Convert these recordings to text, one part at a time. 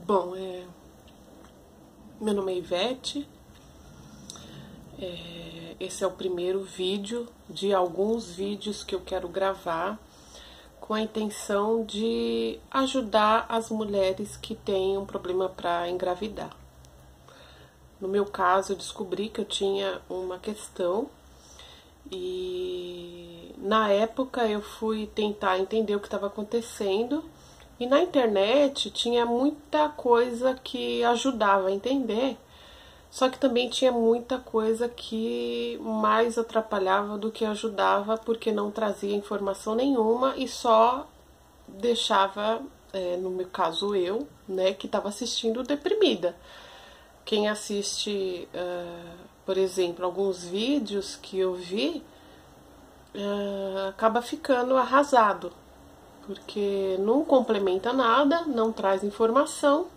Bom, meu nome é Ivete, esse é o primeiro vídeo de alguns vídeos que eu quero gravar com a intenção de ajudar as mulheres que têm um problema para engravidar. No meu caso, eu descobri que eu tinha uma questão e na época eu fui tentar entender o que estava acontecendo. E na internet tinha muita coisa que ajudava a entender, só que também tinha muita coisa que mais atrapalhava do que ajudava, porque não trazia informação nenhuma e só deixava, no meu caso eu, né, que estava assistindo, deprimida. Quem assiste, por exemplo, alguns vídeos que eu vi, acaba ficando arrasado, porque não complementa nada, não traz informação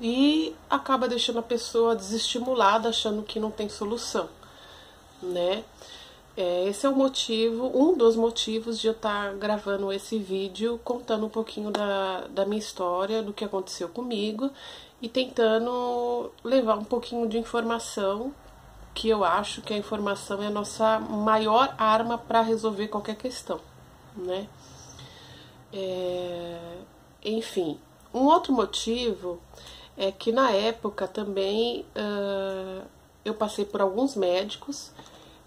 e acaba deixando a pessoa desestimulada, achando que não tem solução, né? Esse é o motivo, um dos motivos de eu estar gravando esse vídeo, contando um pouquinho da minha história, do que aconteceu comigo e tentando levar um pouquinho de informação, que eu acho que a informação é a nossa maior arma para resolver qualquer questão, né? Enfim, um outro motivo é que na época também eu passei por alguns médicos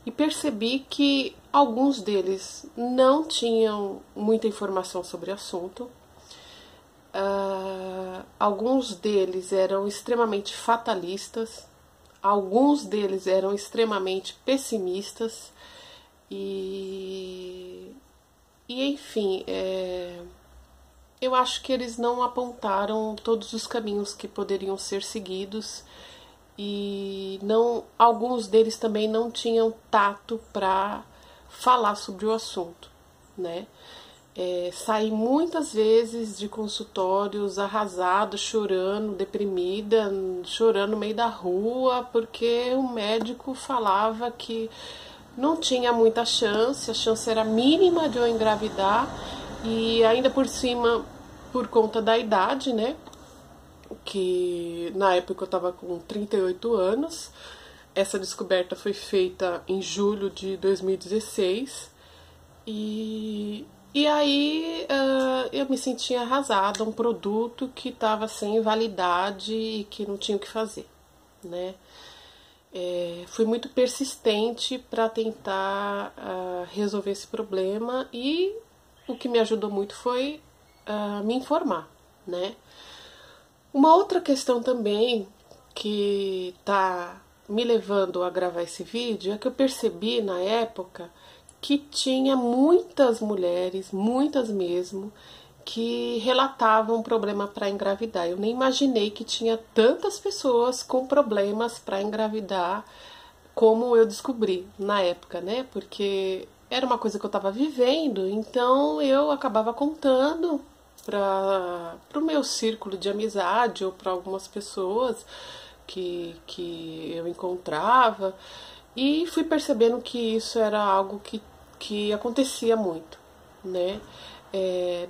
e percebi que alguns deles não tinham muita informação sobre o assunto. Alguns deles eram extremamente fatalistas, alguns deles eram extremamente pessimistas e enfim, eu acho que eles não apontaram todos os caminhos que poderiam ser seguidos e alguns deles também não tinham tato para falar sobre o assunto, né? Saí muitas vezes de consultórios arrasada, chorando, deprimida, chorando no meio da rua, porque o médico falava que não tinha muita chance, a chance era mínima de eu engravidar e ainda por cima, por conta da idade, né? Que na época eu estava com 38 anos, essa descoberta foi feita em julho de 2016 e aí eu me sentia arrasada, um produto que estava sem validade e que não tinha o que fazer, né? Fui muito persistente para tentar resolver esse problema e o que me ajudou muito foi me informar, né? Uma outra questão também que está me levando a gravar esse vídeo é que eu percebi na época que tinha muitas mulheres, muitas mesmo, que relatavam um problema para engravidar. Eu nem imaginei que tinha tantas pessoas com problemas para engravidar como eu descobri na época, né? Porque era uma coisa que eu estava vivendo, então eu acabava contando para o meu círculo de amizade ou para algumas pessoas que eu encontrava e fui percebendo que isso era algo que acontecia muito, né?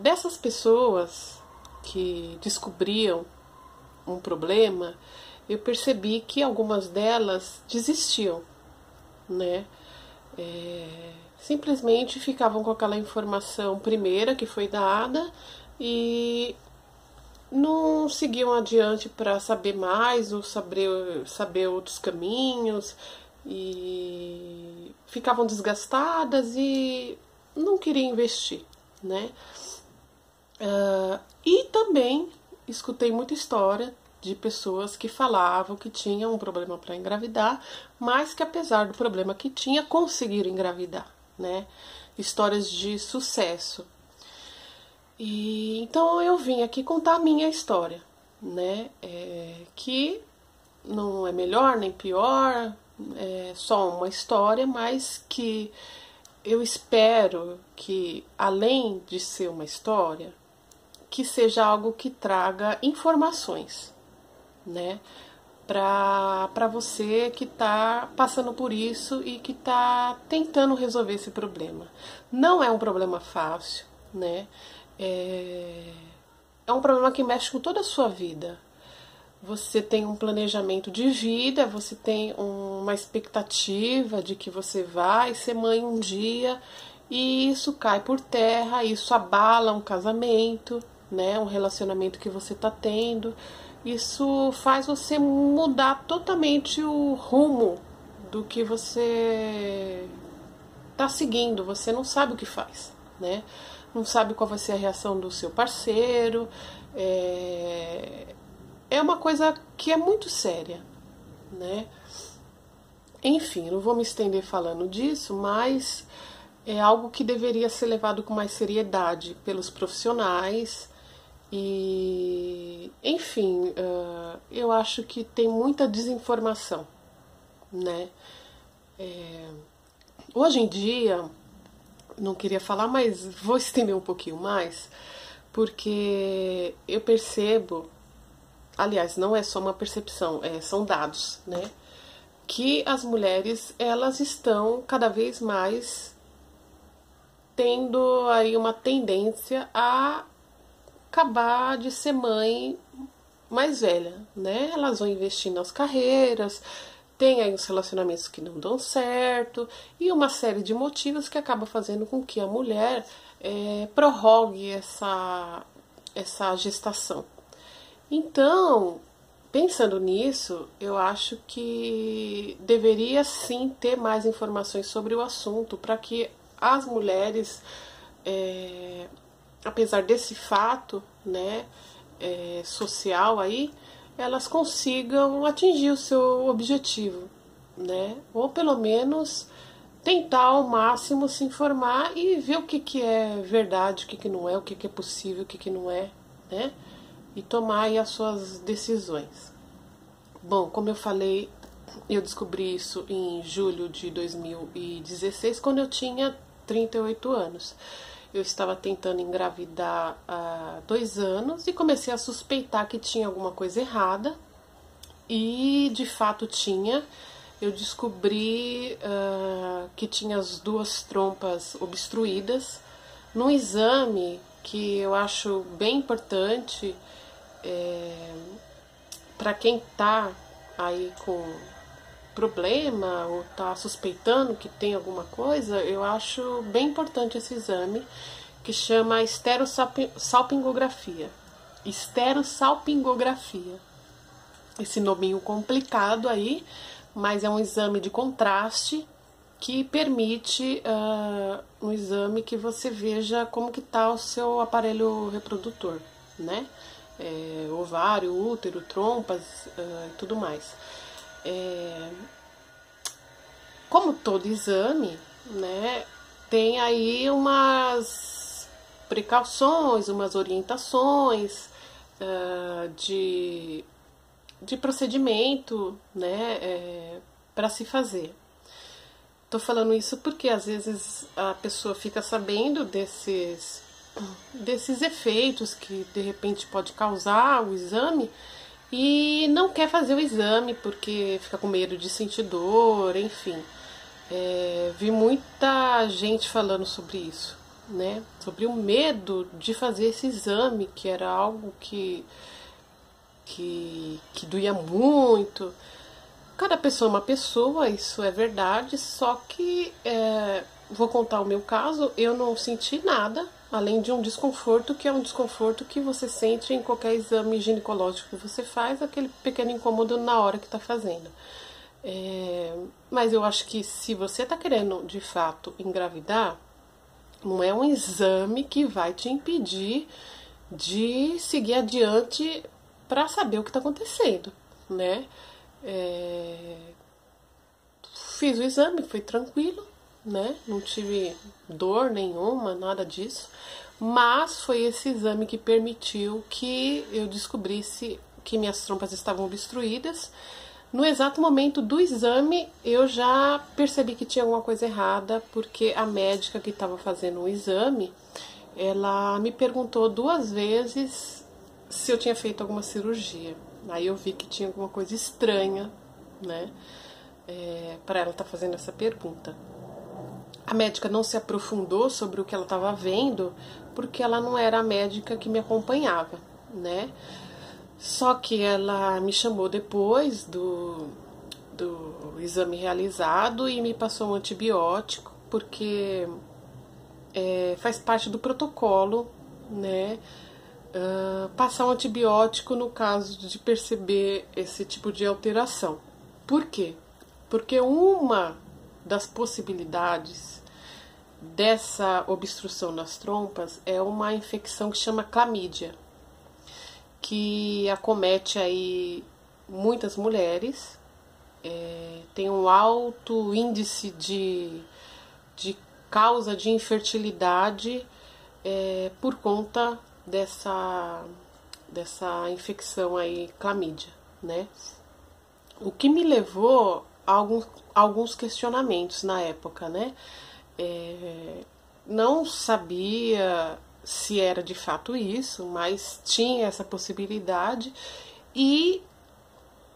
Dessas pessoas que descobriam um problema, eu percebi que algumas delas desistiam, né? Simplesmente ficavam com aquela informação primeira que foi dada e não seguiam adiante para saber mais ou saber outros caminhos e ficavam desgastadas e não queriam investir, né? E também escutei muita história de pessoas que falavam que tinham um problema para engravidar, mas que apesar do problema que tinha, conseguiram engravidar, né? Histórias de sucesso. E então eu vim aqui contar a minha história, né? Que não é melhor nem pior, é só uma história, mas que eu espero que, além de ser uma história, que seja algo que traga informações, né? Para você que está passando por isso e que está tentando resolver esse problema. Não é um problema fácil, né? é um problema que mexe com toda a sua vida. Você tem um planejamento de vida, você tem uma expectativa de que você vai ser mãe um dia, e isso cai por terra, isso abala um casamento, né? Um relacionamento que você está tendo. Isso faz você mudar totalmente o rumo do que você está seguindo. Você não sabe o que faz, né? Não sabe qual vai ser a reação do seu parceiro. É uma coisa que é muito séria, né? Enfim, não vou me estender falando disso, mas é algo que deveria ser levado com mais seriedade pelos profissionais. E, enfim, eu acho que tem muita desinformação, né? Hoje em dia, não queria falar, mas vou estender um pouquinho mais, porque eu percebo, aliás, não é só uma percepção, são dados, né? Que as mulheres, elas estão cada vez mais tendo aí uma tendência a acabar de ser mãe mais velha, né? Elas vão investir nas carreiras, tem aí os relacionamentos que não dão certo e uma série de motivos que acaba fazendo com que a mulher prorrogue essa gestação. Então, pensando nisso, eu acho que deveria sim ter mais informações sobre o assunto para que as mulheres, apesar desse fato, né, social aí, elas consigam atingir o seu objetivo, né, ou pelo menos tentar ao máximo se informar e ver o que é verdade, o que não é, o que é possível, o que não é, né, e tomar aí as suas decisões. Bom, como eu falei, eu descobri isso em julho de 2016, quando eu tinha 38 anos. Eu estava tentando engravidar há 2 anos e comecei a suspeitar que tinha alguma coisa errada. E de fato tinha. Eu descobri que tinha as 2 trompas obstruídas. Num exame que eu acho bem importante para quem está aí com problema ou está suspeitando que tem alguma coisa, eu acho bem importante esse exame, que chama esterossalpingografia. Esterossalpingografia. Esse nominho complicado aí, mas é um exame de contraste que permite um exame que você veja como que está o seu aparelho reprodutor, né? Ovário, útero, trompas e tudo mais. Como todo exame, né, tem aí umas precauções, umas orientações de procedimento, né, para se fazer. Tô falando isso porque às vezes a pessoa fica sabendo desses efeitos que de repente pode causar o exame e não quer fazer o exame porque fica com medo de sentir dor, enfim. Vi muita gente falando sobre isso, né? Sobre o medo de fazer esse exame, que era algo que doía muito. Cada pessoa é uma pessoa, isso é verdade, só que vou contar o meu caso, eu não senti nada, além de um desconforto, que é um desconforto que você sente em qualquer exame ginecológico que você faz, aquele pequeno incômodo na hora que está fazendo. Mas eu acho que se você está querendo, de fato, engravidar, não é um exame que vai te impedir de seguir adiante para saber o que está acontecendo, né? Fiz o exame, foi tranquilo, né? Não tive dor nenhuma, nada disso. Mas foi esse exame que permitiu que eu descobrisse que minhas trompas estavam obstruídas. No exato momento do exame, eu já percebi que tinha alguma coisa errada, porque a médica que estava fazendo o exame, ela me perguntou 2 vezes se eu tinha feito alguma cirurgia. Aí eu vi que tinha alguma coisa estranha, né, para ela estar fazendo essa pergunta. A médica não se aprofundou sobre o que ela estava vendo, porque ela não era a médica que me acompanhava, né? Só que ela me chamou depois do exame realizado e me passou um antibiótico, porque faz parte do protocolo, né? Passar um antibiótico no caso de perceber esse tipo de alteração. Por quê? Porque uma das possibilidades dessa obstrução nas trompas é uma infecção que chama clamídia, que acomete aí muitas mulheres, tem um alto índice de causa de infertilidade por conta dessa infecção aí, clamídia, né? O que me levou a alguns questionamentos na época, né? Não sabia se era de fato isso, mas tinha essa possibilidade, e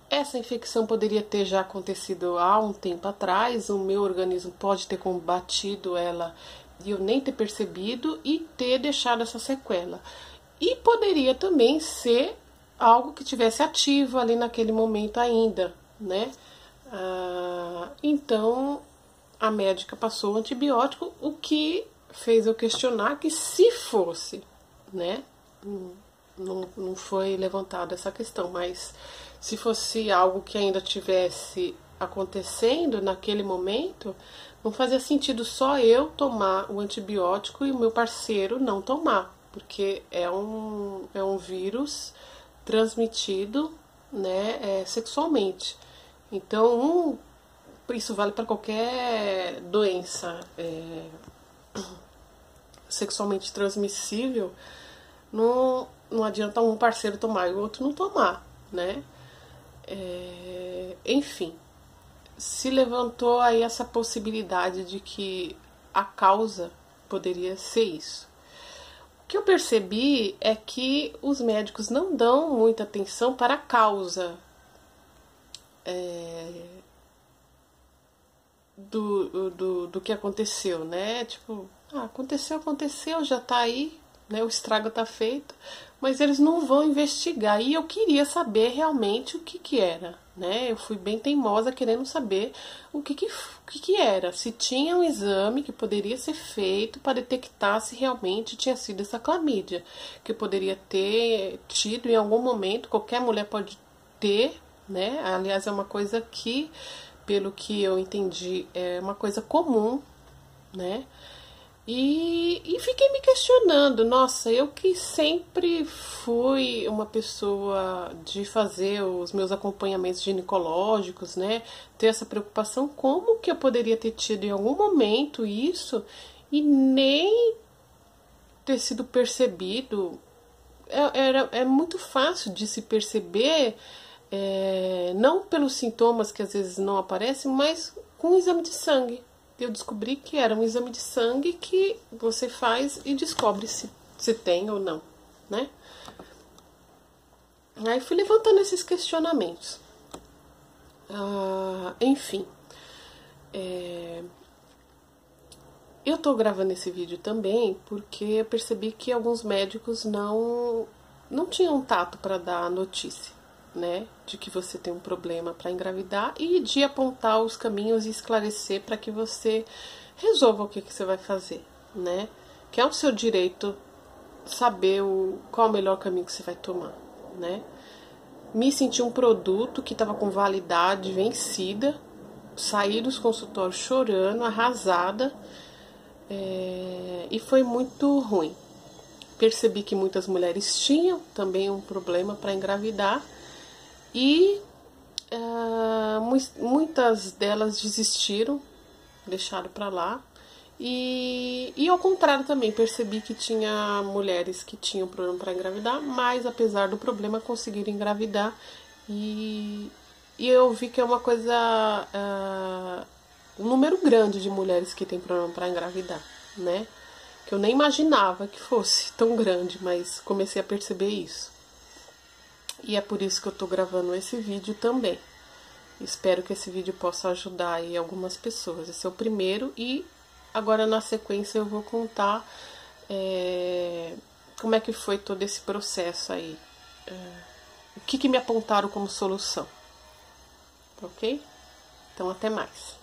essa infecção poderia ter já acontecido há um tempo atrás, o meu organismo pode ter combatido ela e eu nem ter percebido e ter deixado essa sequela. E poderia também ser algo que tivesse ativo ali naquele momento ainda, né? Então a médica passou o antibiótico, o que fez eu questionar que se fosse, né? Não foi levantada essa questão, mas se fosse algo que ainda tivesse acontecendo naquele momento, não fazia sentido só eu tomar o antibiótico e o meu parceiro não tomar, porque é um vírus transmitido, né, sexualmente. Então, isso vale para qualquer doença sexualmente transmissível. Não adianta um parceiro tomar e o outro não tomar, né? Enfim, se levantou aí essa possibilidade de que a causa poderia ser isso. O que eu percebi é que os médicos não dão muita atenção para a causa do que aconteceu, né? Tipo, aconteceu, já tá aí, né? O estrago tá feito, mas eles não vão investigar. E eu queria saber realmente o que era, né? Eu fui bem teimosa querendo saber o que era, se tinha um exame que poderia ser feito para detectar se realmente tinha sido essa clamídia, que eu poderia ter tido em algum momento, qualquer mulher pode ter, né? Aliás, é uma coisa que, pelo que eu entendi, é uma coisa comum, né? E fiquei me questionando, nossa, eu que sempre fui uma pessoa de fazer os meus acompanhamentos ginecológicos, né? Ter essa preocupação, como que eu poderia ter tido em algum momento isso e nem ter sido percebido? É muito fácil de se perceber, não pelos sintomas que às vezes não aparecem, mas com o exame de sangue. Eu descobri que era um exame de sangue que você faz e descobre se tem ou não, né? Aí fui levantando esses questionamentos. Enfim, eu tô gravando esse vídeo também porque eu percebi que alguns médicos não tinham tato para dar a notícia, né, de que você tem um problema para engravidar e de apontar os caminhos e esclarecer para que você resolva o que você vai fazer, né? Que é o seu direito saber qual é o melhor caminho que você vai tomar, né? Me senti um produto que estava com validade vencida, saí dos consultórios chorando, arrasada, e foi muito ruim. Percebi que muitas mulheres tinham também um problema para engravidar, e muitas delas desistiram, deixaram para lá. E ao contrário também, percebi que tinha mulheres que tinham problema para engravidar, mas apesar do problema conseguiram engravidar. E eu vi que é uma coisa, um número grande de mulheres que tem problema para engravidar, né? Que eu nem imaginava que fosse tão grande, mas comecei a perceber isso. E é por isso que eu tô gravando esse vídeo também. Espero que esse vídeo possa ajudar aí algumas pessoas. Esse é o primeiro, e agora na sequência eu vou contar como é que foi todo esse processo aí. O que me apontaram como solução. Ok? Então, até mais.